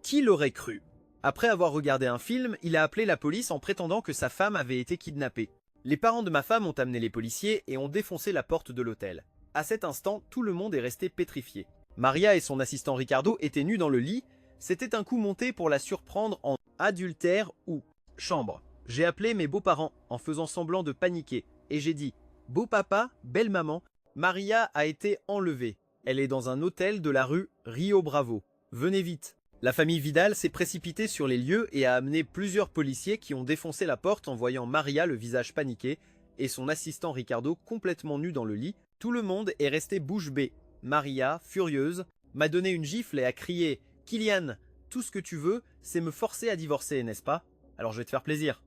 Qui l'aurait cru? Après avoir regardé un film, il a appelé la police en prétendant que sa femme avait été kidnappée. Les parents de ma femme ont amené les policiers et ont défoncé la porte de l'hôtel. À cet instant, tout le monde est resté pétrifié. Maria et son assistant Ricardo étaient nus dans le lit. C'était un coup monté pour la surprendre en adultère ou chambre. J'ai appelé mes beaux-parents en faisant semblant de paniquer et j'ai dit « Beau papa, belle maman, Maria a été enlevée. Elle est dans un hôtel de la rue Rio Bravo. Venez vite !» La famille Vidal s'est précipitée sur les lieux et a amené plusieurs policiers qui ont défoncé la porte en voyant Maria le visage paniqué et son assistant Ricardo complètement nu dans le lit. Tout le monde est resté bouche bée. Maria, furieuse, m'a donné une gifle et a crié « Kylian, tout ce que tu veux, c'est me forcer à divorcer, n'est-ce pas? Alors je vais te faire plaisir.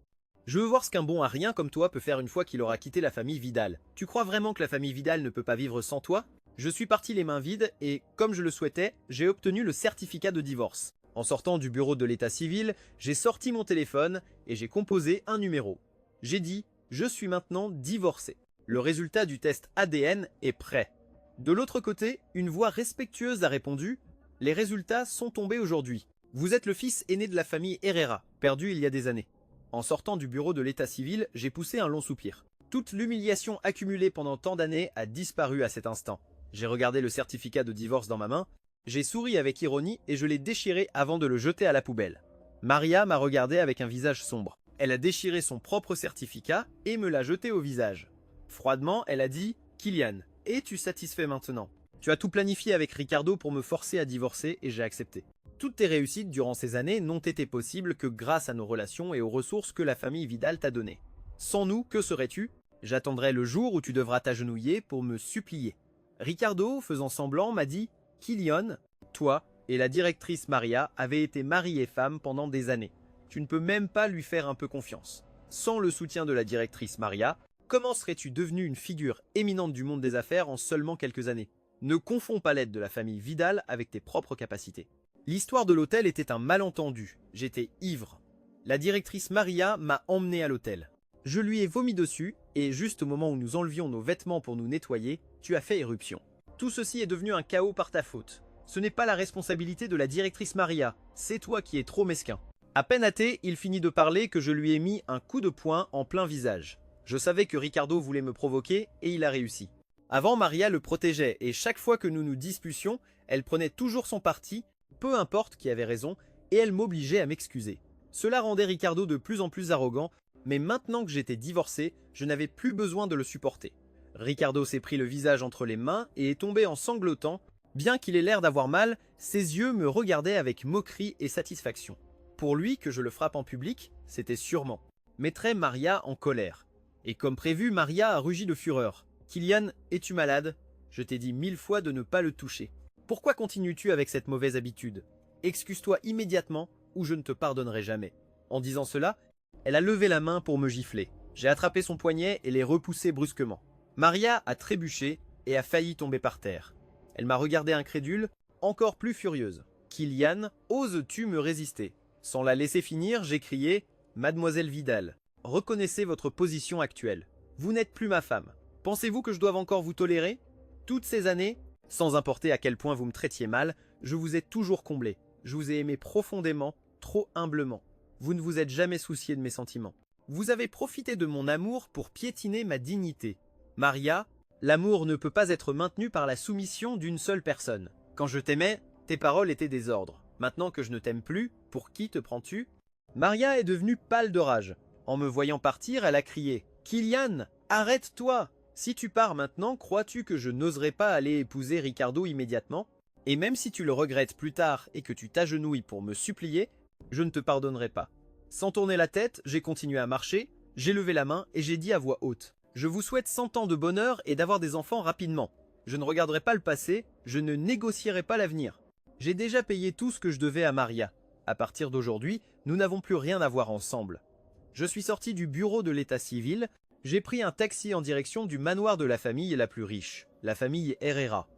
Je veux voir ce qu'un bon à rien comme toi peut faire une fois qu'il aura quitté la famille Vidal. Tu crois vraiment que la famille Vidal ne peut pas vivre sans toi? Je suis parti les mains vides et, comme je le souhaitais, j'ai obtenu le certificat de divorce. En sortant du bureau de l'état civil, j'ai sorti mon téléphone et j'ai composé un numéro. J'ai dit « Je suis maintenant divorcé ». Le résultat du test ADN est prêt. De l'autre côté, une voix respectueuse a répondu « Les résultats sont tombés aujourd'hui. Vous êtes le fils aîné de la famille Herrera, perdu il y a des années. » En sortant du bureau de l'état civil, j'ai poussé un long soupir. Toute l'humiliation accumulée pendant tant d'années a disparu à cet instant. J'ai regardé le certificat de divorce dans ma main, j'ai souri avec ironie et je l'ai déchiré avant de le jeter à la poubelle. Maria m'a regardé avec un visage sombre. Elle a déchiré son propre certificat et me l'a jeté au visage. Froidement, elle a dit « Kylian, es-tu satisfait maintenant? Tu as tout planifié avec Ricardo pour me forcer à divorcer et j'ai accepté. Toutes tes réussites durant ces années n'ont été possibles que grâce à nos relations et aux ressources que la famille Vidal t'a données. Sans nous, que serais-tu? J'attendrai le jour où tu devras t'agenouiller pour me supplier. » Ricardo, faisant semblant, m'a dit « Kylian, toi et la directrice Maria avez été mari et femme pendant des années. Tu ne peux même pas lui faire un peu confiance. Sans le soutien de la directrice Maria, comment serais-tu devenu une figure éminente du monde des affaires en seulement quelques années? Ne confonds pas l'aide de la famille Vidal avec tes propres capacités. » L'histoire de l'hôtel était un malentendu. J'étais ivre. La directrice Maria m'a emmené à l'hôtel. Je lui ai vomi dessus et juste au moment où nous enlevions nos vêtements pour nous nettoyer, tu as fait éruption. Tout ceci est devenu un chaos par ta faute. Ce n'est pas la responsabilité de la directrice Maria, c'est toi qui es trop mesquin. À peine athée, il finit de parler que je lui ai mis un coup de poing en plein visage. Je savais que Ricardo voulait me provoquer et il a réussi. Avant, Maria le protégeait et chaque fois que nous nous disputions, elle prenait toujours son parti, peu importe qui avait raison, et elle m'obligeait à m'excuser. Cela rendait Ricardo de plus en plus arrogant, mais maintenant que j'étais divorcé, je n'avais plus besoin de le supporter. Ricardo s'est pris le visage entre les mains et est tombé en sanglotant. Bien qu'il ait l'air d'avoir mal, ses yeux me regardaient avec moquerie et satisfaction. Pour lui, que je le frappe en public, c'était sûrement. Mettrait Maria en colère. Et comme prévu, Maria a rugi de fureur. « Kylian, es-tu malade? Je t'ai dit 1000 fois de ne pas le toucher. Pourquoi continues-tu avec cette mauvaise habitude? Excuse-toi immédiatement ou je ne te pardonnerai jamais. » En disant cela, elle a levé la main pour me gifler. J'ai attrapé son poignet et l'ai repoussé brusquement. Maria a trébuché et a failli tomber par terre. Elle m'a regardé incrédule, encore plus furieuse. « Kylian, oses-tu me résister ?» Sans la laisser finir, j'ai crié « Mademoiselle Vidal, reconnaissez votre position actuelle. Vous n'êtes plus ma femme. Pensez-vous que je doive encore vous tolérer? Toutes ces années, sans importer à quel point vous me traitiez mal, je vous ai toujours comblé. Je vous ai aimé profondément, trop humblement. Vous ne vous êtes jamais soucié de mes sentiments. Vous avez profité de mon amour pour piétiner ma dignité. Maria, l'amour ne peut pas être maintenu par la soumission d'une seule personne. Quand je t'aimais, tes paroles étaient des ordres. Maintenant que je ne t'aime plus, pour qui te prends-tu? » Maria est devenue pâle de rage. En me voyant partir, elle a crié « Kylian, arrête-toi! Si tu pars maintenant, crois-tu que je n'oserais pas aller épouser Ricardo immédiatement? Et même si tu le regrettes plus tard et que tu t'agenouilles pour me supplier, je ne te pardonnerai pas. » Sans tourner la tête, j'ai continué à marcher, j'ai levé la main et j'ai dit à voix haute « Je vous souhaite 100 ans de bonheur et d'avoir des enfants rapidement. Je ne regarderai pas le passé, je ne négocierai pas l'avenir. J'ai déjà payé tout ce que je devais à Maria. À partir d'aujourd'hui, nous n'avons plus rien à voir ensemble. » Je suis sorti du bureau de l'état civil, j'ai pris un taxi en direction du manoir de la famille la plus riche, la famille Herrera.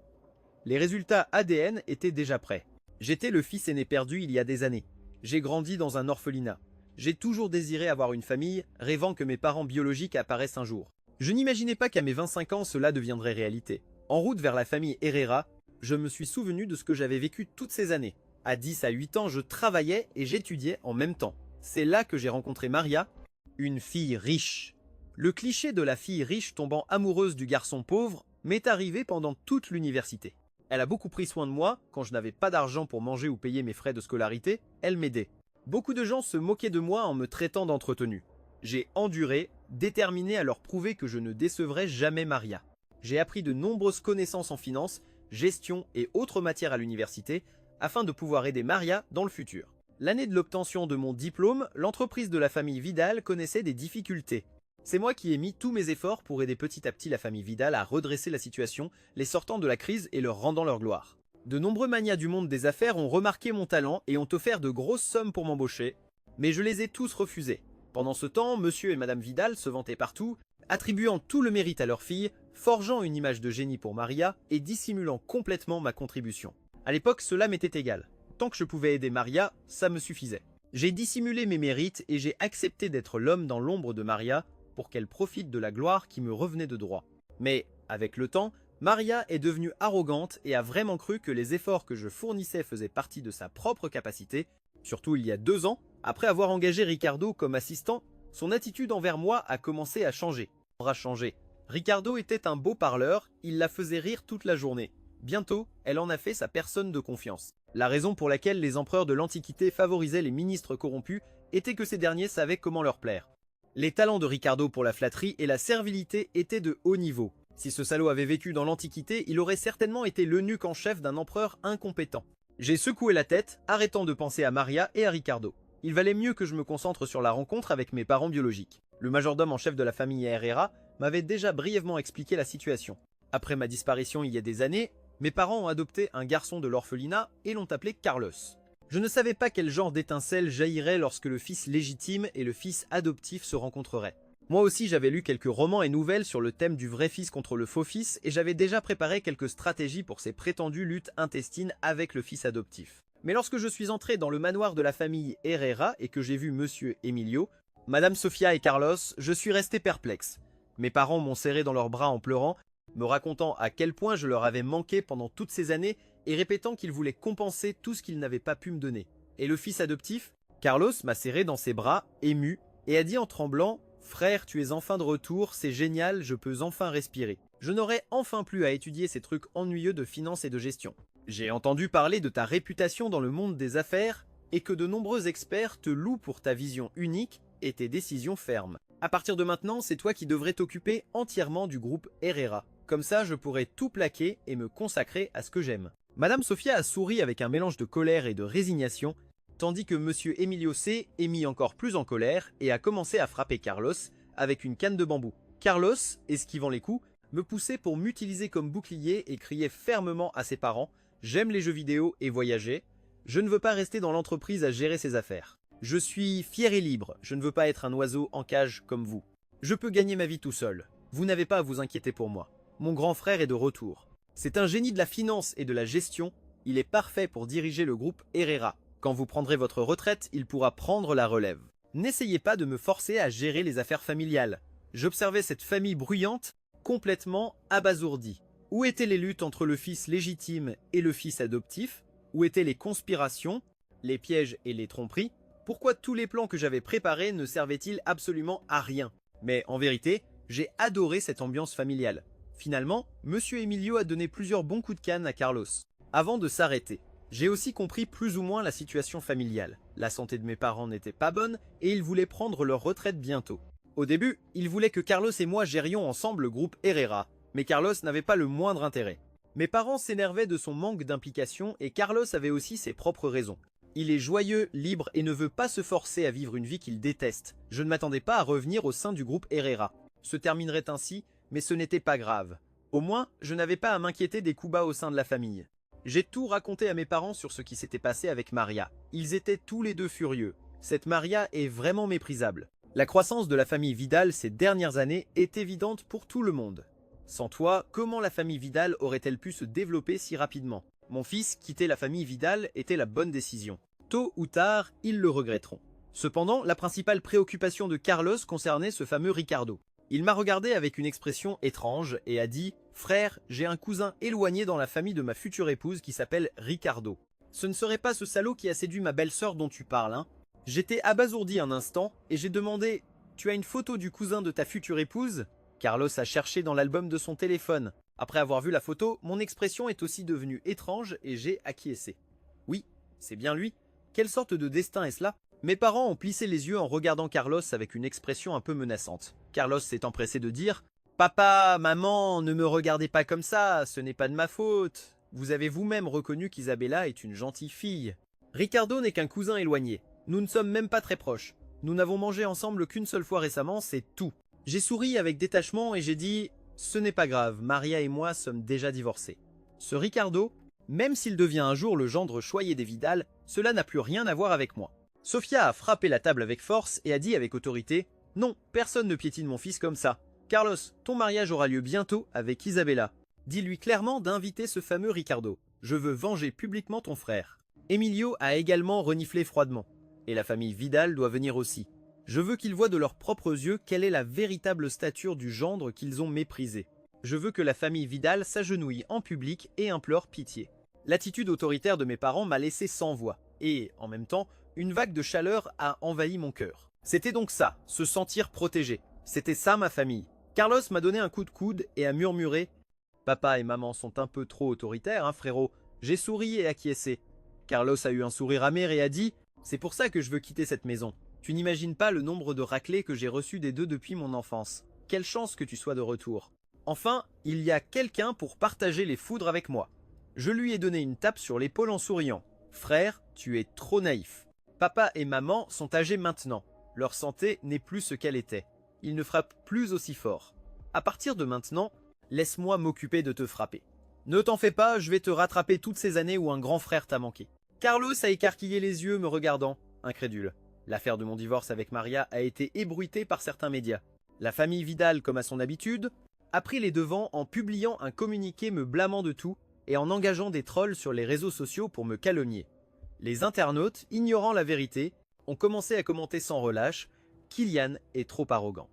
Les résultats ADN étaient déjà prêts. J'étais le fils aîné perdu il y a des années. J'ai grandi dans un orphelinat. J'ai toujours désiré avoir une famille, rêvant que mes parents biologiques apparaissent un jour. Je n'imaginais pas qu'à mes 25 ans cela deviendrait réalité. En route vers la famille Herrera, je me suis souvenu de ce que j'avais vécu toutes ces années. À 10 à 8 ans, je travaillais et j'étudiais en même temps. C'est là que j'ai rencontré Maria, une fille riche. Le cliché de la fille riche tombant amoureuse du garçon pauvre m'est arrivé pendant toute l'université. Elle a beaucoup pris soin de moi, quand je n'avais pas d'argent pour manger ou payer mes frais de scolarité, elle m'aidait. Beaucoup de gens se moquaient de moi en me traitant d'entretenu. J'ai enduré, déterminé à leur prouver que je ne décevrais jamais Maria. J'ai appris de nombreuses connaissances en finance, gestion et autres matières à l'université, afin de pouvoir aider Maria dans le futur. L'année de l'obtention de mon diplôme, l'entreprise de la famille Vidal connaissait des difficultés. C'est moi qui ai mis tous mes efforts pour aider petit à petit la famille Vidal à redresser la situation, les sortant de la crise et leur rendant leur gloire. De nombreux magnats du monde des affaires ont remarqué mon talent et ont offert de grosses sommes pour m'embaucher, mais je les ai tous refusés. Pendant ce temps, monsieur et madame Vidal se vantaient partout, attribuant tout le mérite à leur fille, forgeant une image de génie pour Maria et dissimulant complètement ma contribution. À l'époque, cela m'était égal. Tant que je pouvais aider Maria, ça me suffisait. J'ai dissimulé mes mérites et j'ai accepté d'être l'homme dans l'ombre de Maria pour qu'elle profite de la gloire qui me revenait de droit. Mais, avec le temps, Maria est devenue arrogante et a vraiment cru que les efforts que je fournissais faisaient partie de sa propre capacité. Surtout il y a 2 ans, après avoir engagé Ricardo comme assistant, son attitude envers moi a commencé à changer. Ricardo était un beau parleur, il la faisait rire toute la journée. Bientôt, elle en a fait sa personne de confiance. La raison pour laquelle les empereurs de l'Antiquité favorisaient les ministres corrompus était que ces derniers savaient comment leur plaire. Les talents de Ricardo pour la flatterie et la servilité étaient de haut niveau. Si ce salaud avait vécu dans l'Antiquité, il aurait certainement été l'eunuque en chef d'un empereur incompétent. J'ai secoué la tête, arrêtant de penser à Maria et à Ricardo. Il valait mieux que je me concentre sur la rencontre avec mes parents biologiques. Le majordome en chef de la famille Herrera m'avait déjà brièvement expliqué la situation. Après ma disparition il y a des années, mes parents ont adopté un garçon de l'orphelinat et l'ont appelé Carlos. Je ne savais pas quel genre d'étincelle jaillirait lorsque le fils légitime et le fils adoptif se rencontreraient. Moi aussi j'avais lu quelques romans et nouvelles sur le thème du vrai fils contre le faux fils et j'avais déjà préparé quelques stratégies pour ces prétendues luttes intestines avec le fils adoptif. Mais lorsque je suis entré dans le manoir de la famille Herrera et que j'ai vu monsieur Emilio, madame Sofia et Carlos, je suis resté perplexe. Mes parents m'ont serré dans leurs bras en pleurant, me racontant à quel point je leur avais manqué pendant toutes ces années et répétant qu'ils voulaient compenser tout ce qu'ils n'avaient pas pu me donner. Et le fils adoptif, Carlos m'a serré dans ses bras, ému, et a dit en tremblant « Frère, tu es enfin de retour, c'est génial, je peux enfin respirer. Je n'aurai enfin plus à étudier ces trucs ennuyeux de finance et de gestion. J'ai entendu parler de ta réputation dans le monde des affaires et que de nombreux experts te louent pour ta vision unique et tes décisions fermes. À partir de maintenant, c'est toi qui devrais t'occuper entièrement du groupe Herrera. Comme ça, je pourrai tout plaquer et me consacrer à ce que j'aime. » Madame Sofia a souri avec un mélange de colère et de résignation, tandis que monsieur Emilio C. est mis encore plus en colère et a commencé à frapper Carlos avec une canne de bambou. Carlos, esquivant les coups, me poussait pour m'utiliser comme bouclier et criait fermement à ses parents « J'aime les jeux vidéo et voyager. Je ne veux pas rester dans l'entreprise à gérer ses affaires. Je suis fier et libre, je ne veux pas être un oiseau en cage comme vous. Je peux gagner ma vie tout seul. Vous n'avez pas à vous inquiéter pour moi. Mon grand frère est de retour. C'est un génie de la finance et de la gestion. Il est parfait pour diriger le groupe Herrera. Quand vous prendrez votre retraite, il pourra prendre la relève. N'essayez pas de me forcer à gérer les affaires familiales. J'observais cette famille bruyante, complètement abasourdie. Où étaient les luttes entre le fils légitime et le fils adoptif? Où étaient les conspirations, les pièges et les tromperies? Pourquoi tous les plans que j'avais préparés ne servaient-ils absolument à rien? Mais en vérité, j'ai adoré cette ambiance familiale. Finalement, monsieur Emilio a donné plusieurs bons coups de canne à Carlos. Avant de s'arrêter, j'ai aussi compris plus ou moins la situation familiale. La santé de mes parents n'était pas bonne et ils voulaient prendre leur retraite bientôt. Au début, ils voulaient que Carlos et moi gérions ensemble le groupe Herrera, mais Carlos n'avait pas le moindre intérêt. Mes parents s'énervaient de son manque d'implication et Carlos avait aussi ses propres raisons. Il est joyeux, libre et ne veut pas se forcer à vivre une vie qu'il déteste. Je ne m'attendais pas à revenir au sein du groupe Herrera. Se terminerait ainsi, mais ce n'était pas grave. Au moins, je n'avais pas à m'inquiéter des coups bas au sein de la famille. J'ai tout raconté à mes parents sur ce qui s'était passé avec Maria. Ils étaient tous les deux furieux. Cette Maria est vraiment méprisable. La croissance de la famille Vidal ces dernières années est évidente pour tout le monde. Sans toi, comment la famille Vidal aurait-elle pu se développer si rapidement? Mon fils, quitter la famille Vidal était la bonne décision. Tôt ou tard, ils le regretteront. Cependant, la principale préoccupation de Carlos concernait ce fameux Ricardo. Il m'a regardé avec une expression étrange et a dit « Frère, j'ai un cousin éloigné dans la famille de ma future épouse qui s'appelle Ricardo. Ce ne serait pas ce salaud qui a séduit ma belle-sœur dont tu parles, hein. J'étais abasourdi un instant et j'ai demandé « Tu as une photo du cousin de ta future épouse ?» Carlos a cherché dans l'album de son téléphone. Après avoir vu la photo, mon expression est aussi devenue étrange et j'ai acquiescé. Oui, c'est bien lui. Quelle sorte de destin est-ce là? Mes parents ont plissé les yeux en regardant Carlos avec une expression un peu menaçante. Carlos s'est empressé de dire « Papa, maman, ne me regardez pas comme ça, ce n'est pas de ma faute. Vous avez vous-même reconnu qu'Isabella est une gentille fille. Ricardo n'est qu'un cousin éloigné. Nous ne sommes même pas très proches. Nous n'avons mangé ensemble qu'une seule fois récemment, c'est tout. » J'ai souri avec détachement et j'ai dit « Ce n'est pas grave, Maria et moi sommes déjà divorcés. » Ce Ricardo, même s'il devient un jour le gendre choyé des Vidal, cela n'a plus rien à voir avec moi. Sofia a frappé la table avec force et a dit avec autorité « Non, personne ne piétine mon fils comme ça. Carlos, ton mariage aura lieu bientôt avec Isabella. Dis-lui clairement d'inviter ce fameux Ricardo. Je veux venger publiquement ton frère. » Emilio a également reniflé froidement. Et la famille Vidal doit venir aussi. Je veux qu'ils voient de leurs propres yeux quelle est la véritable stature du gendre qu'ils ont méprisé. Je veux que la famille Vidal s'agenouille en public et implore pitié. L'attitude autoritaire de mes parents m'a laissé sans voix. Et, en même temps, une vague de chaleur a envahi mon cœur. C'était donc ça, se sentir protégé. C'était ça ma famille. Carlos m'a donné un coup de coude et a murmuré « Papa et maman sont un peu trop autoritaires, hein frérot ?» J'ai souri et acquiescé. Carlos a eu un sourire amer et a dit « C'est pour ça que je veux quitter cette maison. Tu n'imagines pas le nombre de raclées que j'ai reçues des deux depuis mon enfance. Quelle chance que tu sois de retour. Enfin, il y a quelqu'un pour partager les foudres avec moi. » Je lui ai donné une tape sur l'épaule en souriant. « Frère, tu es trop naïf. Papa et maman sont âgés maintenant. Leur santé n'est plus ce qu'elle était. Ils ne frappent plus aussi fort. À partir de maintenant, laisse-moi m'occuper de te frapper. Ne t'en fais pas, je vais te rattraper toutes ces années où un grand frère t'a manqué. » Carlos a écarquillé les yeux me regardant, incrédule. L'affaire de mon divorce avec Maria a été ébruitée par certains médias. La famille Vidal, comme à son habitude, a pris les devants en publiant un communiqué me blâmant de tout et en engageant des trolls sur les réseaux sociaux pour me calomnier. Les internautes, ignorant la vérité, ont commencé à commenter sans relâche « Kylian est trop arrogant ».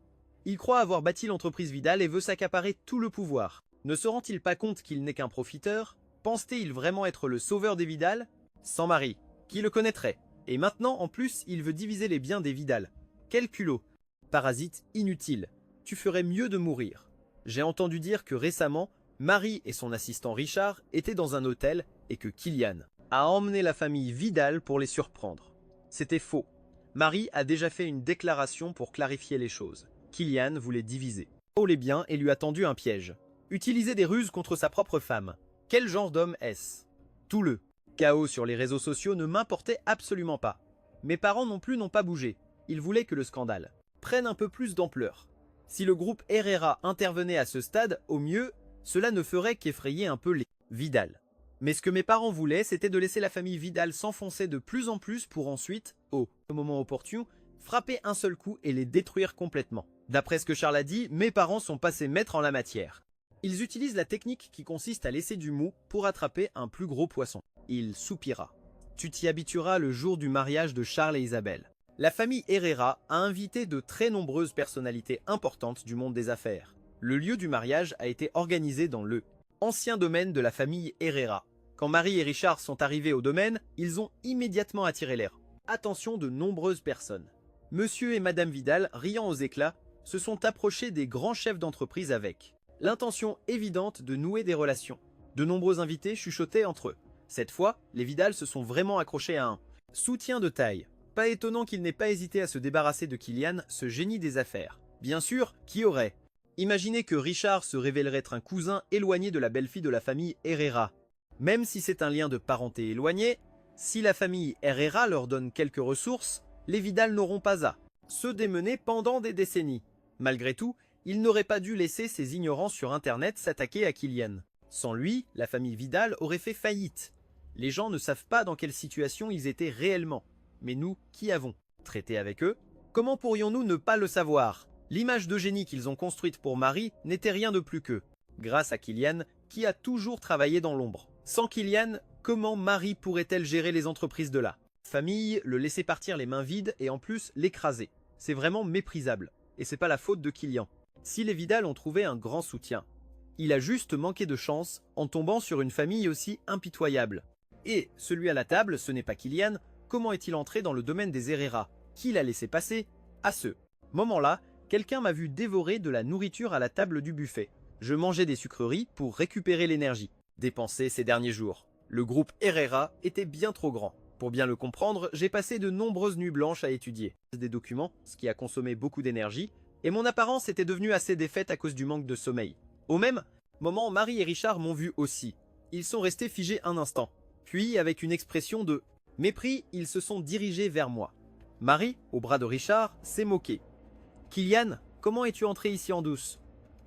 Il croit avoir bâti l'entreprise Vidal et veut s'accaparer tout le pouvoir. Ne se rend-il pas compte qu'il n'est qu'un profiteur? Pense-t-il vraiment être le sauveur des Vidal? Sans mari, qui le connaîtrait? Et maintenant, en plus, il veut diviser les biens des Vidal. Quel culot! Parasite inutile. Tu ferais mieux de mourir. J'ai entendu dire que récemment, Marie et son assistant Richard étaient dans un hôtel et que Kylian a emmené la famille Vidal pour les surprendre. C'était faux. Marie a déjà fait une déclaration pour clarifier les choses. Kylian voulait diviser. Oh les biens et lui a tendu un piège. Utiliser des ruses contre sa propre femme. Quel genre d'homme est-ce? Tout le chaos sur les réseaux sociaux ne m'importait absolument pas. Mes parents non plus n'ont pas bougé. Ils voulaient que le scandale prenne un peu plus d'ampleur. Si le groupe Herrera intervenait à ce stade, au mieux, cela ne ferait qu'effrayer un peu les Vidal. Mais ce que mes parents voulaient, c'était de laisser la famille Vidal s'enfoncer de plus en plus pour ensuite, au moment opportun, frapper un seul coup et les détruire complètement. D'après ce que Charles a dit, mes parents sont passés maîtres en la matière. Ils utilisent la technique qui consiste à laisser du mou pour attraper un plus gros poisson. Il soupira. Tu t'y habitueras le jour du mariage de Charles et Isabelle. La famille Herrera a invité de très nombreuses personnalités importantes du monde des affaires. Le lieu du mariage a été organisé dans le ancien domaine de la famille Herrera. Quand Marie et Richard sont arrivés au domaine, ils ont immédiatement attiré l'air. Attention de nombreuses personnes. Monsieur et Madame Vidal, riant aux éclats, se sont approchés des grands chefs d'entreprise avec l'intention évidente de nouer des relations. De nombreux invités chuchotaient entre eux. Cette fois, les Vidal se sont vraiment accrochés à un soutien de taille. Pas étonnant qu'il n'ait pas hésité à se débarrasser de Kylian, ce génie des affaires. Bien sûr, qui aurait? Imaginez que Richard se révélerait être un cousin éloigné de la belle-fille de la famille Herrera. Même si c'est un lien de parenté éloigné, si la famille Herrera leur donne quelques ressources, les Vidal n'auront pas à se démener pendant des décennies. Malgré tout, il n'aurait pas dû laisser ces ignorants sur Internet s'attaquer à Kylian. Sans lui, la famille Vidal aurait fait faillite. Les gens ne savent pas dans quelle situation ils étaient réellement. Mais nous, qui avons traité avec eux? Comment pourrions-nous ne pas le savoir? L'image de génie qu'ils ont construite pour Marie n'était rien de plus que grâce à Kylian, qui a toujours travaillé dans l'ombre. Sans Kylian, comment Marie pourrait-elle gérer les entreprises de la famille, le laisser partir les mains vides et en plus l'écraser? C'est vraiment méprisable. Et c'est pas la faute de Kylian. Si les Vidal ont trouvé un grand soutien, il a juste manqué de chance en tombant sur une famille aussi impitoyable. Et celui à la table, ce n'est pas Kylian. Comment est-il entré dans le domaine des Herrera? Qui l'a laissé passer? À ce moment-là, quelqu'un m'a vu dévorer de la nourriture à la table du buffet. Je mangeais des sucreries pour récupérer l'énergie dépensée ces derniers jours. Le groupe Herrera était bien trop grand. Pour bien le comprendre, j'ai passé de nombreuses nuits blanches à étudier des documents, ce qui a consommé beaucoup d'énergie, et mon apparence était devenue assez défaite à cause du manque de sommeil. Au même moment, Marie et Richard m'ont vu aussi. Ils sont restés figés un instant. Puis, avec une expression de mépris, ils se sont dirigés vers moi. Marie, au bras de Richard, s'est moquée. « Kylian, comment es-tu entré ici en douce ?»«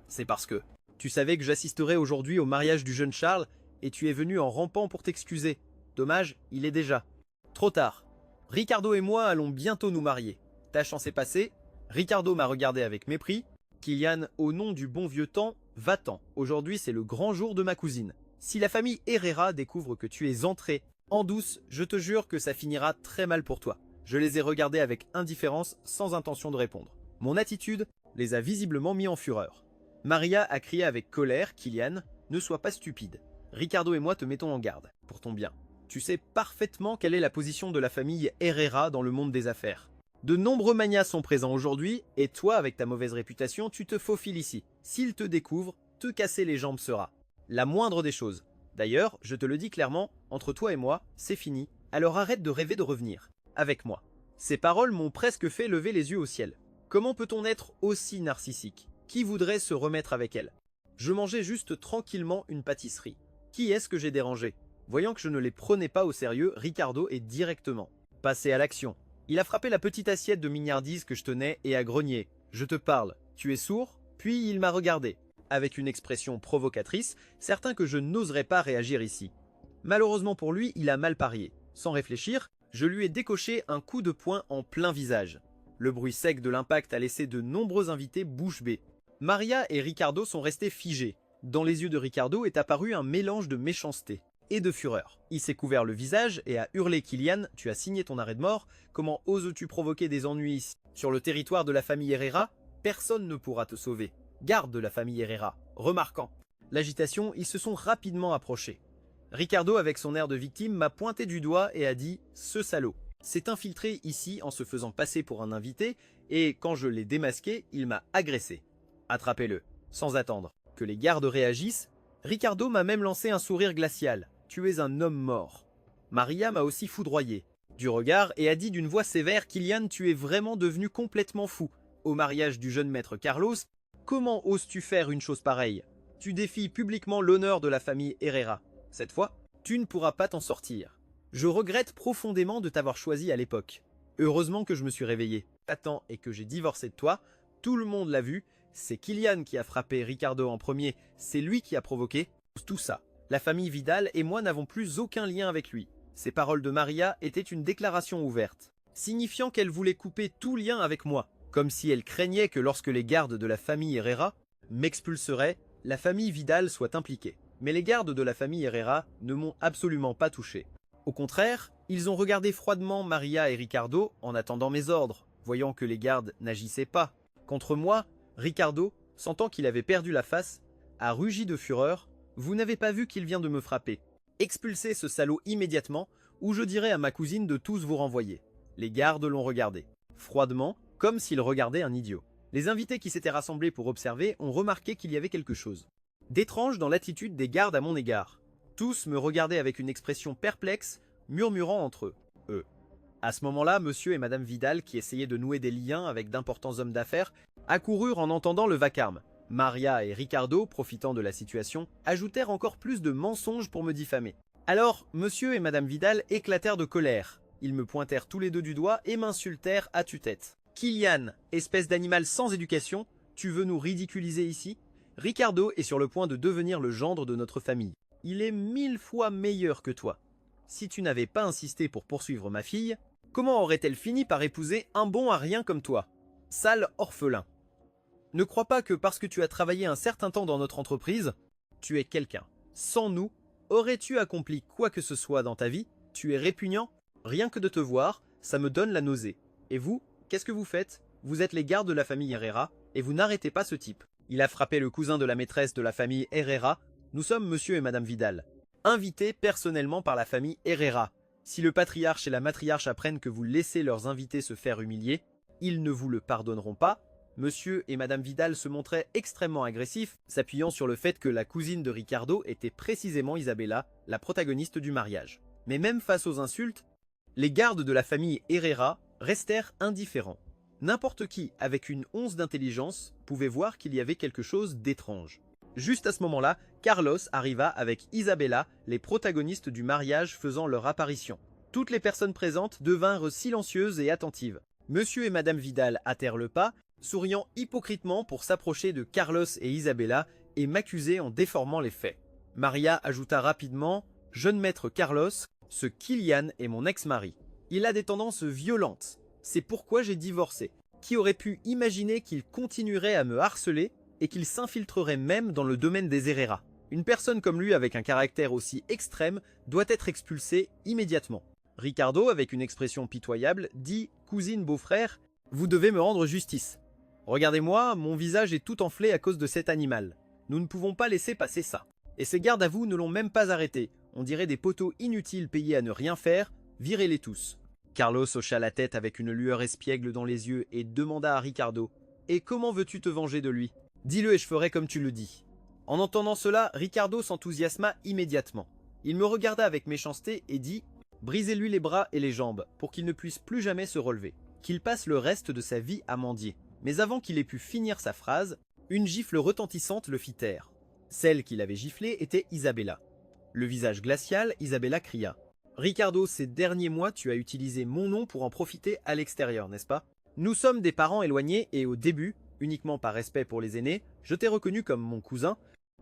C'est parce que tu savais que j'assisterais aujourd'hui au mariage du jeune Charles et tu es venu en rampant pour t'excuser. Dommage, il est déjà trop tard. Ricardo et moi allons bientôt nous marier. Ta chance est passée. » Ricardo m'a regardé avec mépris. « Kylian, au nom du bon vieux temps, va-t'en. Aujourd'hui, c'est le grand jour de ma cousine. Si la famille Herrera découvre que tu es entré en douce, je te jure que ça finira très mal pour toi. » Je les ai regardés avec indifférence, sans intention de répondre. Mon attitude les a visiblement mis en fureur. Maria a crié avec colère, « Kylian, ne sois pas stupide. Ricardo et moi te mettons en garde, pour ton bien. Tu sais parfaitement quelle est la position de la famille Herrera dans le monde des affaires. De nombreux manias sont présents aujourd'hui, et toi, avec ta mauvaise réputation, tu te faufiles ici. S'ils te découvrent, te casser les jambes sera la moindre des choses. D'ailleurs, je te le dis clairement, entre toi et moi, c'est fini, alors arrête de rêver de revenir avec moi. » Ces paroles m'ont presque fait lever les yeux au ciel. Comment peut-on être aussi narcissique? Qui voudrait se remettre avec elle? Je mangeais juste tranquillement une pâtisserie. Qui est-ce que j'ai dérangé? Voyant que je ne les prenais pas au sérieux, Ricardo est directement passé à l'action. Il a frappé la petite assiette de mignardise que je tenais et a grogné. « Je te parle, tu es sourd ?» Puis il m'a regardé, avec une expression provocatrice, certain que je n'oserais pas réagir ici. Malheureusement pour lui, il a mal parié. Sans réfléchir, je lui ai décoché un coup de poing en plein visage. Le bruit sec de l'impact a laissé de nombreux invités bouche bée. Maria et Ricardo sont restés figés. Dans les yeux de Ricardo est apparu un mélange de méchanceté et de fureur. Il s'est couvert le visage et a hurlé « Kylian, tu as signé ton arrêt de mort, comment oses-tu provoquer des ennuis ici? Sur le territoire de la famille Herrera, personne ne pourra te sauver. Garde de la famille Herrera. » Remarquant l'agitation, ils se sont rapidement approchés. Ricardo, avec son air de victime, m'a pointé du doigt et a dit « Ce salaud s'est infiltré ici en se faisant passer pour un invité et quand je l'ai démasqué, il m'a agressé. Attrapez-le. » Sans attendre que les gardes réagissent, Ricardo m'a même lancé un sourire glacial. « Tu es un homme mort. » Maria m'a aussi foudroyé du regard et a dit d'une voix sévère « Kylian, tu es vraiment devenu complètement fou. Au mariage du jeune maître Carlos, comment oses-tu faire une chose pareille? Tu défies publiquement l'honneur de la famille Herrera. Cette fois, tu ne pourras pas t'en sortir. Je regrette profondément de t'avoir choisi à l'époque. Heureusement que je me suis réveillé. Attends, et que j'ai divorcé de toi. Tout le monde l'a vu. C'est Kylian qui a frappé Ricardo en premier. C'est lui qui a provoqué tout ça. La famille Vidal et moi n'avons plus aucun lien avec lui. » Ces paroles de Maria étaient une déclaration ouverte, signifiant qu'elle voulait couper tout lien avec moi, comme si elle craignait que lorsque les gardes de la famille Herrera m'expulseraient, la famille Vidal soit impliquée. Mais les gardes de la famille Herrera ne m'ont absolument pas touché. Au contraire, ils ont regardé froidement Maria et Ricardo en attendant mes ordres, voyant que les gardes n'agissaient pas. Contre moi, Ricardo, sentant qu'il avait perdu la face, a rugi de fureur. « Vous n'avez pas vu qu'il vient de me frapper? Expulsez ce salaud immédiatement, ou je dirai à ma cousine de tous vous renvoyer. » Les gardes l'ont regardé, froidement, comme s'ils regardaient un idiot. Les invités qui s'étaient rassemblés pour observer ont remarqué qu'il y avait quelque chose d'étrange dans l'attitude des gardes à mon égard. Tous me regardaient avec une expression perplexe, murmurant entre eux. À ce moment-là, monsieur et madame Vidal, qui essayaient de nouer des liens avec d'importants hommes d'affaires, accoururent en entendant le vacarme. Maria et Ricardo, profitant de la situation, ajoutèrent encore plus de mensonges pour me diffamer. Alors, monsieur et madame Vidal éclatèrent de colère. Ils me pointèrent tous les deux du doigt et m'insultèrent à tue-tête. « Kylian, espèce d'animal sans éducation, tu veux nous ridiculiser ici? Ricardo est sur le point de devenir le gendre de notre famille. Il est 1000 fois meilleur que toi. Si tu n'avais pas insisté pour poursuivre ma fille, comment aurait-elle fini par épouser un bon à rien comme toi? Sale orphelin. Ne crois pas que parce que tu as travaillé un certain temps dans notre entreprise, tu es quelqu'un. Sans nous, aurais-tu accompli quoi que ce soit dans ta vie? Tu es répugnant. Rien que de te voir, ça me donne la nausée. Et vous, qu'est-ce que vous faites? Vous êtes les gardes de la famille Herrera, et vous n'arrêtez pas ce type. » Il a frappé le cousin de la maîtresse de la famille Herrera. « Nous sommes monsieur et madame Vidal. invité personnellement par la famille Herrera. Si le patriarche et la matriarche apprennent que vous laissez leurs invités se faire humilier, ils ne vous le pardonneront pas. Monsieur et Madame Vidal se montraient extrêmement agressifs, s'appuyant sur le fait que la cousine de Ricardo était précisément Isabella, la protagoniste du mariage. Mais même face aux insultes, les gardes de la famille Herrera restèrent indifférents. N'importe qui, avec une once d'intelligence, pouvait voir qu'il y avait quelque chose d'étrange. Juste à ce moment-là, Carlos arriva avec Isabella, les protagonistes du mariage faisant leur apparition. Toutes les personnes présentes devinrent silencieuses et attentives. Monsieur et Madame Vidal hâtèrent le pas, souriant hypocritement pour s'approcher de Carlos et Isabella et m'accuser en déformant les faits. Maria ajouta rapidement « Jeune maître Carlos, ce Kylian est mon ex-mari. Il a des tendances violentes. C'est pourquoi j'ai divorcé. Qui aurait pu imaginer qu'il continuerait à me harceler et qu'il s'infiltrerait même dans le domaine des Herrera. Une personne comme lui avec un caractère aussi extrême doit être expulsée immédiatement. » Ricardo, avec une expression pitoyable, dit « Cousine, beau-frère, vous devez me rendre justice. Regardez-moi, mon visage est tout enflé à cause de cet animal. Nous ne pouvons pas laisser passer ça. Et ces gardes à vous ne l'ont même pas arrêté. On dirait des poteaux inutiles payés à ne rien faire, virez-les tous. » Carlos hocha la tête avec une lueur espiègle dans les yeux et demanda à Ricardo « Et comment veux-tu te venger de lui ? Dis-le et je ferai comme tu le dis. » En entendant cela, Ricardo s'enthousiasma immédiatement. Il me regarda avec méchanceté et dit « Brisez-lui les bras et les jambes pour qu'il ne puisse plus jamais se relever. Qu'il passe le reste de sa vie à mendier. » Mais avant qu'il ait pu finir sa phrase, une gifle retentissante le fit taire. Celle qui l'avait giflé était Isabella. Le visage glacial, Isabella cria « Ricardo, ces derniers mois, tu as utilisé mon nom pour en profiter à l'extérieur, n'est-ce pas? Nous sommes des parents éloignés et au début, uniquement par respect pour les aînés, je t'ai reconnu comme mon cousin,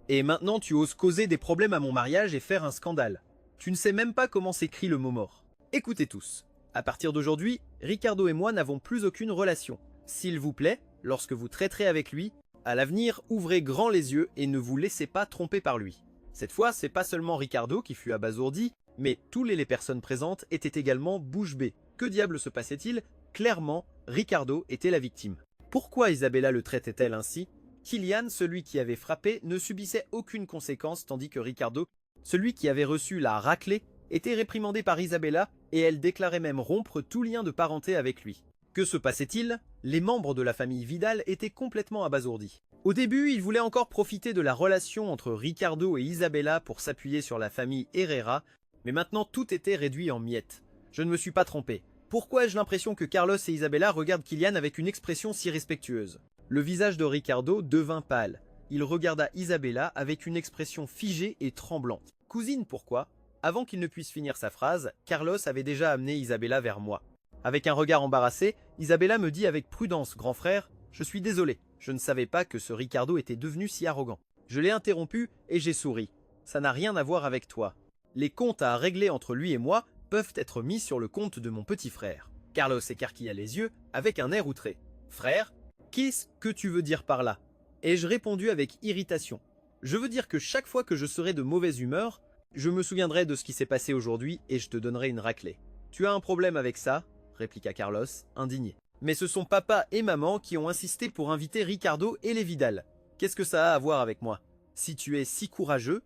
et maintenant tu oses causer des problèmes à mon mariage et faire un scandale. Tu ne sais même pas comment s'écrit le mot mort. Écoutez tous, à partir d'aujourd'hui, Ricardo et moi n'avons plus aucune relation. S'il vous plaît, lorsque vous traiterez avec lui, à l'avenir, ouvrez grand les yeux et ne vous laissez pas tromper par lui. » Cette fois, c'est pas seulement Ricardo qui fut abasourdi, mais toutes les personnes présentes étaient également bouche bée. Que diable se passait-il? Clairement, Ricardo était la victime. Pourquoi Isabella le traitait-elle ainsi? Kylian, celui qui avait frappé, ne subissait aucune conséquence, tandis que Ricardo, celui qui avait reçu la raclée, était réprimandé par Isabella et elle déclarait même rompre tout lien de parenté avec lui. Que se passait-il? Les membres de la famille Vidal étaient complètement abasourdis. Au début, ils voulaient encore profiter de la relation entre Ricardo et Isabella pour s'appuyer sur la famille Herrera, mais maintenant tout était réduit en miettes. Je ne me suis pas trompé. Pourquoi ai-je l'impression que Carlos et Isabella regardent Kylian avec une expression si respectueuse? Le visage de Ricardo devint pâle. Il regarda Isabella avec une expression figée et tremblante. « Cousine, pourquoi ?» Avant qu'il ne puisse finir sa phrase, Carlos avait déjà amené Isabella vers moi. Avec un regard embarrassé, Isabella me dit avec prudence « Grand frère, je suis désolé, je ne savais pas que ce Ricardo était devenu si arrogant. » Je l'ai interrompu et j'ai souri. « Ça n'a rien à voir avec toi. Les comptes à régler entre lui et moi peuvent être mis sur le compte de mon petit frère. » Carlos écarquilla les yeux avec un air outré. « Frère, qu'est-ce que tu veux dire par là ?» Ai-je répondu avec irritation. « Je veux dire que chaque fois que je serai de mauvaise humeur, je me souviendrai de ce qui s'est passé aujourd'hui et je te donnerai une raclée. »« Tu as un problème avec ça ?» répliqua Carlos, indigné. « Mais ce sont papa et maman qui ont insisté pour inviter Ricardo et les Vidal. Qu'est-ce que ça a à voir avec moi? Si tu es si courageux,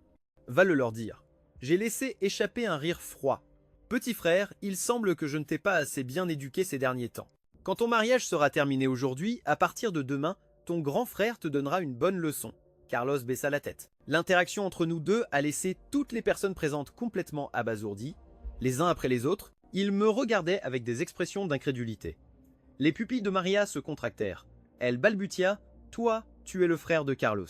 va le leur dire. » J'ai laissé échapper un rire froid. « Petit frère, il semble que je ne t'ai pas assez bien éduqué ces derniers temps. Quand ton mariage sera terminé aujourd'hui, à partir de demain, ton grand frère te donnera une bonne leçon. » Carlos baissa la tête. L'interaction entre nous deux a laissé toutes les personnes présentes complètement abasourdies. Les uns après les autres, ils me regardaient avec des expressions d'incrédulité. Les pupilles de Maria se contractèrent. Elle balbutia « Toi, tu es le frère de Carlos. »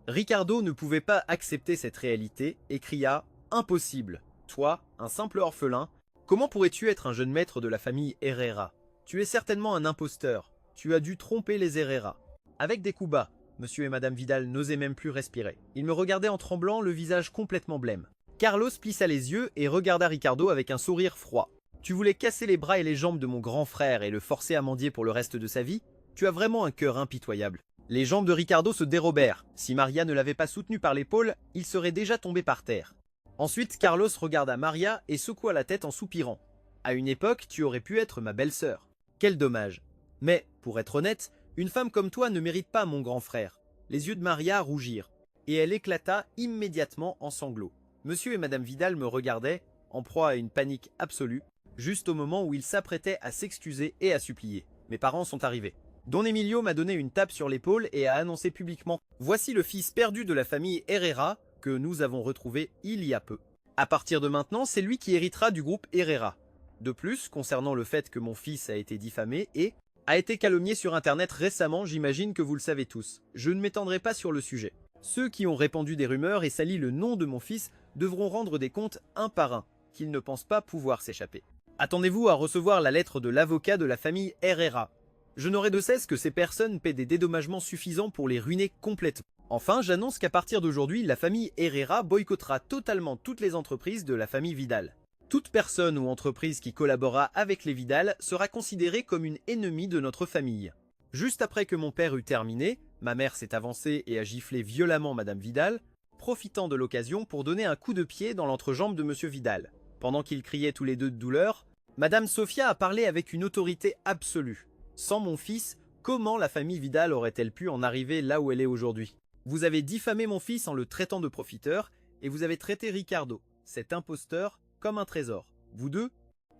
Ricardo ne pouvait pas accepter cette réalité et cria « Impossible. Toi, un simple orphelin, comment pourrais-tu être un jeune maître de la famille Herrera? Tu es certainement un imposteur. Tu as dû tromper les Herrera. » Avec des coups bas, monsieur et madame Vidal n'osaient même plus respirer. Ils me regardaient en tremblant, le visage complètement blême. Carlos plissa les yeux et regarda Ricardo avec un sourire froid. « Tu voulais casser les bras et les jambes de mon grand frère et le forcer à mendier pour le reste de sa vie? Tu as vraiment un cœur impitoyable. » Les jambes de Ricardo se dérobèrent. Si Maria ne l'avait pas soutenu par l'épaule, il serait déjà tombé par terre. Ensuite, Carlos regarda Maria et secoua la tête en soupirant. « À une époque, tu aurais pu être ma belle-sœur. Quel dommage. Mais, pour être honnête, une femme comme toi ne mérite pas mon grand frère. » Les yeux de Maria rougirent, et elle éclata immédiatement en sanglots. Monsieur et Madame Vidal me regardaient, en proie à une panique absolue, juste au moment où ils s'apprêtaient à s'excuser et à supplier. Mes parents sont arrivés. Don Emilio m'a donné une tape sur l'épaule et a annoncé publiquement « Voici le fils perdu de la famille Herrera que nous avons retrouvé il y a peu. À partir de maintenant, c'est lui qui héritera du groupe Herrera. De plus, concernant le fait que mon fils a été diffamé et a été calomnié sur internet récemment, j'imagine que vous le savez tous. Je ne m'étendrai pas sur le sujet. Ceux qui ont répandu des rumeurs et sali le nom de mon fils devront rendre des comptes un par un, qu'ils ne pensent pas pouvoir s'échapper. Attendez-vous à recevoir la lettre de l'avocat de la famille Herrera. Je n'aurai de cesse que ces personnes paient des dédommagements suffisants pour les ruiner complètement. Enfin, j'annonce qu'à partir d'aujourd'hui, la famille Herrera boycottera totalement toutes les entreprises de la famille Vidal. Toute personne ou entreprise qui collaborera avec les Vidal sera considérée comme une ennemie de notre famille. Juste après que mon père eut terminé, ma mère s'est avancée et a giflé violemment Madame Vidal, profitant de l'occasion pour donner un coup de pied dans l'entrejambe de Monsieur Vidal. Pendant qu'ils criaient tous les deux de douleur, Madame Sofia a parlé avec une autorité absolue. Sans mon fils, comment la famille Vidal aurait-elle pu en arriver là où elle est aujourd'hui? Vous avez diffamé mon fils en le traitant de profiteur, et vous avez traité Ricardo, cet imposteur, comme un trésor. Vous deux,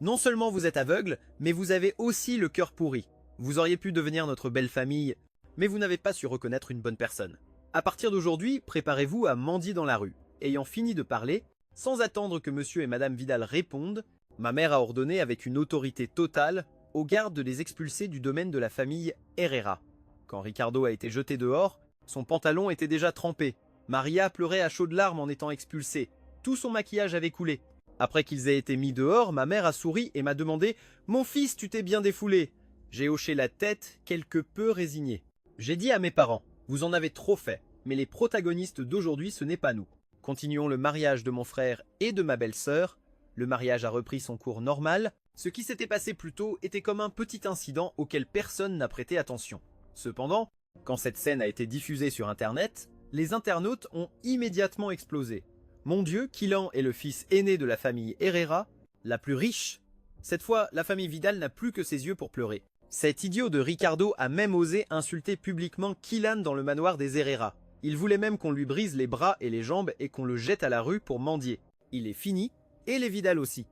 non seulement vous êtes aveugles, mais vous avez aussi le cœur pourri. Vous auriez pu devenir notre belle famille, mais vous n'avez pas su reconnaître une bonne personne. À partir d'aujourd'hui, préparez-vous à mendier dans la rue. Ayant fini de parler, sans attendre que monsieur et madame Vidal répondent, ma mère a ordonné avec une autorité totale aux gardes de les expulser du domaine de la famille Herrera. Quand Ricardo a été jeté dehors, son pantalon était déjà trempé. Maria pleurait à chaudes larmes en étant expulsée. Tout son maquillage avait coulé. Après qu'ils aient été mis dehors, ma mère a souri et m'a demandé « Mon fils, tu t'es bien défoulé ?» J'ai hoché la tête, quelque peu résigné. J'ai dit à mes parents « Vous en avez trop fait, mais les protagonistes d'aujourd'hui, ce n'est pas nous. » Continuons le mariage de mon frère et de ma belle-sœur. Le mariage a repris son cours normal. Ce qui s'était passé plus tôt était comme un petit incident auquel personne n'a prêté attention. Cependant, quand cette scène a été diffusée sur internet, les internautes ont immédiatement explosé. Mon Dieu, Kylan est le fils aîné de la famille Herrera, la plus riche. Cette fois, la famille Vidal n'a plus que ses yeux pour pleurer. Cet idiot de Ricardo a même osé insulter publiquement Kylan dans le manoir des Herrera. Il voulait même qu'on lui brise les bras et les jambes et qu'on le jette à la rue pour mendier. Il est fini, et les Vidal aussi.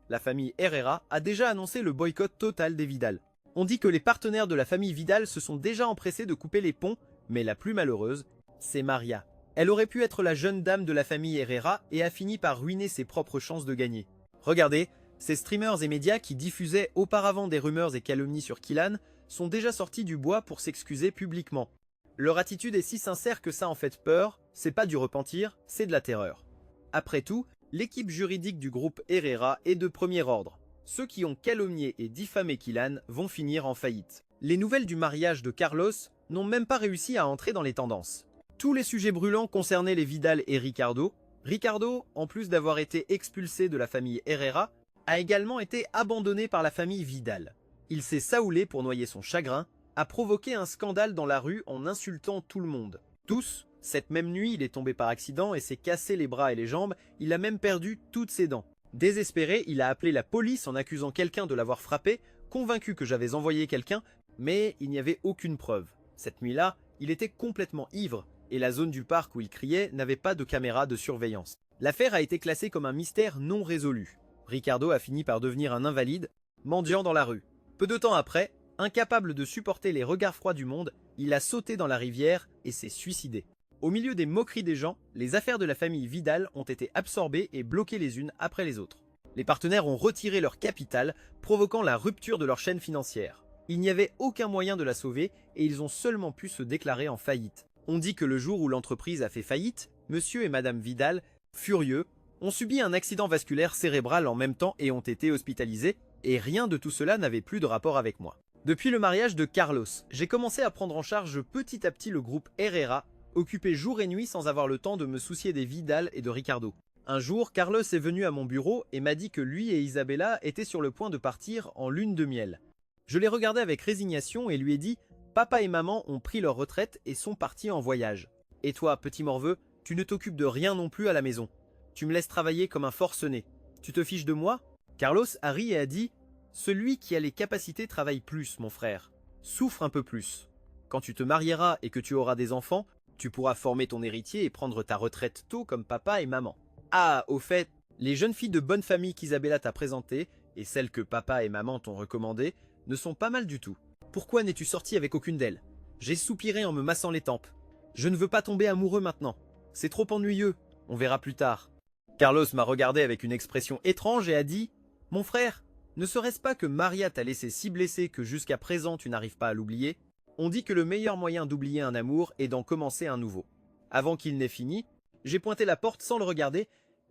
La famille Herrera a déjà annoncé le boycott total des Vidal. On dit que les partenaires de la famille Vidal se sont déjà empressés de couper les ponts, mais la plus malheureuse, c'est Maria. Elle aurait pu être la jeune dame de la famille Herrera et a fini par ruiner ses propres chances de gagner. Regardez, ces streamers et médias qui diffusaient auparavant des rumeurs et calomnies sur Kylan sont déjà sortis du bois pour s'excuser publiquement. Leur attitude est si sincère que ça en fait peur, c'est pas du repentir, c'est de la terreur. Après tout, l'équipe juridique du groupe Herrera est de premier ordre. Ceux qui ont calomnié et diffamé Kylan vont finir en faillite. Les nouvelles du mariage de Carlos n'ont même pas réussi à entrer dans les tendances. Tous les sujets brûlants concernaient les Vidal et Ricardo. Ricardo, en plus d'avoir été expulsé de la famille Herrera, a également été abandonné par la famille Vidal. Il s'est saoulé pour noyer son chagrin, a provoqué un scandale dans la rue en insultant tout le monde. Tous, cette même nuit, il est tombé par accident et s'est cassé les bras et les jambes, il a même perdu toutes ses dents. Désespéré, il a appelé la police en accusant quelqu'un de l'avoir frappé, convaincu que j'avais envoyé quelqu'un, mais il n'y avait aucune preuve. Cette nuit-là, il était complètement ivre, et la zone du parc où il criait n'avait pas de caméra de surveillance. L'affaire a été classée comme un mystère non résolu. Ricardo a fini par devenir un invalide, mendiant dans la rue. Peu de temps après, incapable de supporter les regards froids du monde, il a sauté dans la rivière et s'est suicidé. Au milieu des moqueries des gens, les affaires de la famille Vidal ont été absorbées et bloquées les unes après les autres. Les partenaires ont retiré leur capital, provoquant la rupture de leur chaîne financière. Il n'y avait aucun moyen de la sauver et ils ont seulement pu se déclarer en faillite. On dit que le jour où l'entreprise a fait faillite, monsieur et madame Vidal, furieux, ont subi un accident vasculaire cérébral en même temps et ont été hospitalisés, et rien de tout cela n'avait plus de rapport avec moi. Depuis le mariage de Carlos, j'ai commencé à prendre en charge petit à petit le groupe Herrera, occupé jour et nuit sans avoir le temps de me soucier des Vidal et de Ricardo. Un jour, Carlos est venu à mon bureau et m'a dit que lui et Isabella étaient sur le point de partir en lune de miel. Je l'ai regardé avec résignation et lui ai dit « Papa et maman ont pris leur retraite et sont partis en voyage. Et toi, petit morveux, tu ne t'occupes de rien non plus à la maison. Tu me laisses travailler comme un forcené. Tu te fiches de moi ?» Carlos a ri et a dit « Celui qui a les capacités travaille plus, mon frère. Souffre un peu plus. Quand tu te marieras et que tu auras des enfants, tu pourras former ton héritier et prendre ta retraite tôt comme papa et maman. » Ah, au fait, les jeunes filles de bonne famille qu'Isabella t'a présentées, et celles que papa et maman t'ont recommandées, ne sont pas mal du tout. Pourquoi n'es-tu sorti avec aucune d'elles? J'ai soupiré en me massant les tempes. Je ne veux pas tomber amoureux maintenant. C'est trop ennuyeux. On verra plus tard. Carlos m'a regardé avec une expression étrange et a dit « Mon frère, ne serait-ce pas que Maria t'a laissé si blessé que jusqu'à présent tu n'arrives pas à l'oublier? On dit que le meilleur moyen d'oublier un amour est d'en commencer un nouveau. » Avant qu'il n'ait fini, j'ai pointé la porte sans le regarder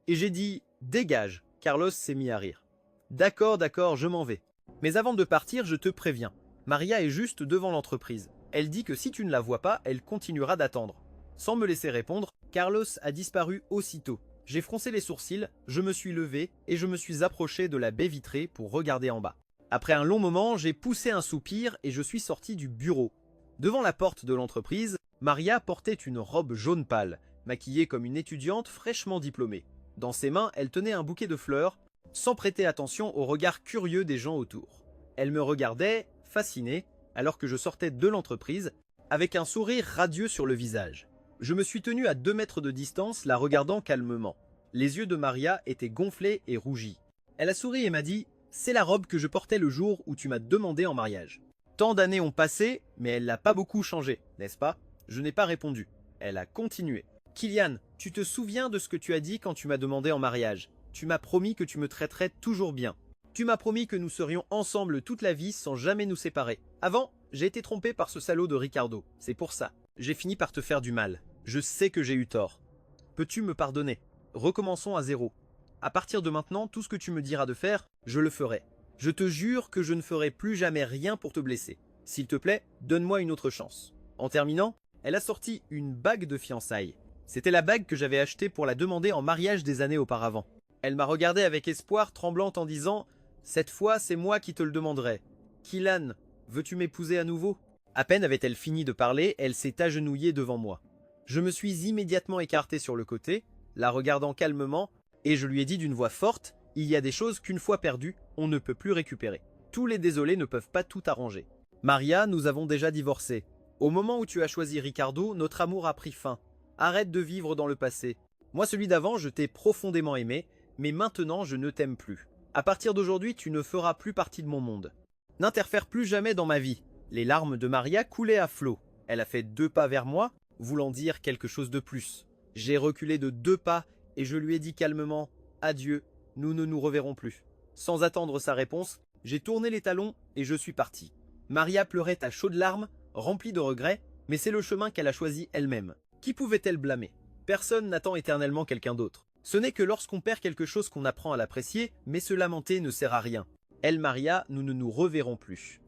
et j'ai dit « Dégage !» Carlos s'est mis à rire. « D'accord, d'accord, je m'en vais. Mais avant de partir, je te préviens. Maria est juste devant l'entreprise. Elle dit que si tu ne la vois pas, elle continuera d'attendre. » Sans me laisser répondre, Carlos a disparu aussitôt. J'ai froncé les sourcils, je me suis levé et je me suis approché de la baie vitrée pour regarder en bas. Après un long moment, j'ai poussé un soupir et je suis sorti du bureau. Devant la porte de l'entreprise, Maria portait une robe jaune pâle, maquillée comme une étudiante fraîchement diplômée. Dans ses mains, elle tenait un bouquet de fleurs, sans prêter attention au regard curieux des gens autour. Elle me regardait, fascinée, alors que je sortais de l'entreprise, avec un sourire radieux sur le visage. Je me suis tenu à 2 mètres de distance, la regardant calmement. Les yeux de Maria étaient gonflés et rougis. Elle a souri et m'a dit « C'est la robe que je portais le jour où tu m'as demandé en mariage. » Tant d'années ont passé, mais elle n'a pas beaucoup changé, n'est-ce pas? Je n'ai pas répondu. Elle a continué. « Kylian, tu te souviens de ce que tu as dit quand tu m'as demandé en mariage? Tu m'as promis que tu me traiterais toujours bien. Tu m'as promis que nous serions ensemble toute la vie sans jamais nous séparer. Avant, j'ai été trompé par ce salaud de Ricardo, c'est pour ça. J'ai fini par te faire du mal. Je sais que j'ai eu tort. Peux-tu me pardonner? Recommençons à zéro. À partir de maintenant, tout ce que tu me diras de faire, je le ferai. Je te jure que je ne ferai plus jamais rien pour te blesser. S'il te plaît, donne-moi une autre chance. » En terminant, elle a sorti une bague de fiançailles. C'était la bague que j'avais achetée pour la demander en mariage des années auparavant. Elle m'a regardé avec espoir, tremblante en disant « Cette fois, c'est moi qui te le demanderai. Kylian, veux-tu m'épouser à nouveau ?» À peine avait-elle fini de parler, elle s'est agenouillée devant moi. Je me suis immédiatement écarté sur le côté, la regardant calmement, et je lui ai dit d'une voix forte « Il y a des choses qu'une fois perdues, on ne peut plus récupérer. Tous les désolés ne peuvent pas tout arranger. Maria, nous avons déjà divorcé. Au moment où tu as choisi Ricardo, notre amour a pris fin. Arrête de vivre dans le passé. Moi, celui d'avant, je t'ai profondément aimé, mais maintenant, je ne t'aime plus. À partir d'aujourd'hui, tu ne feras plus partie de mon monde. N'interfère plus jamais dans ma vie. » Les larmes de Maria coulaient à flots. Elle a fait 2 pas vers moi, voulant dire quelque chose de plus. J'ai reculé de 2 pas et je lui ai dit calmement « Adieu, nous ne nous reverrons plus. » Sans attendre sa réponse, j'ai tourné les talons et je suis parti. Maria pleurait à chaudes larmes, remplie de regrets, mais c'est le chemin qu'elle a choisi elle-même. Qui pouvait-elle blâmer? Personne n'attend éternellement quelqu'un d'autre. Ce n'est que lorsqu'on perd quelque chose qu'on apprend à l'apprécier, mais se lamenter ne sert à rien. Elle, Maria, nous ne nous reverrons plus.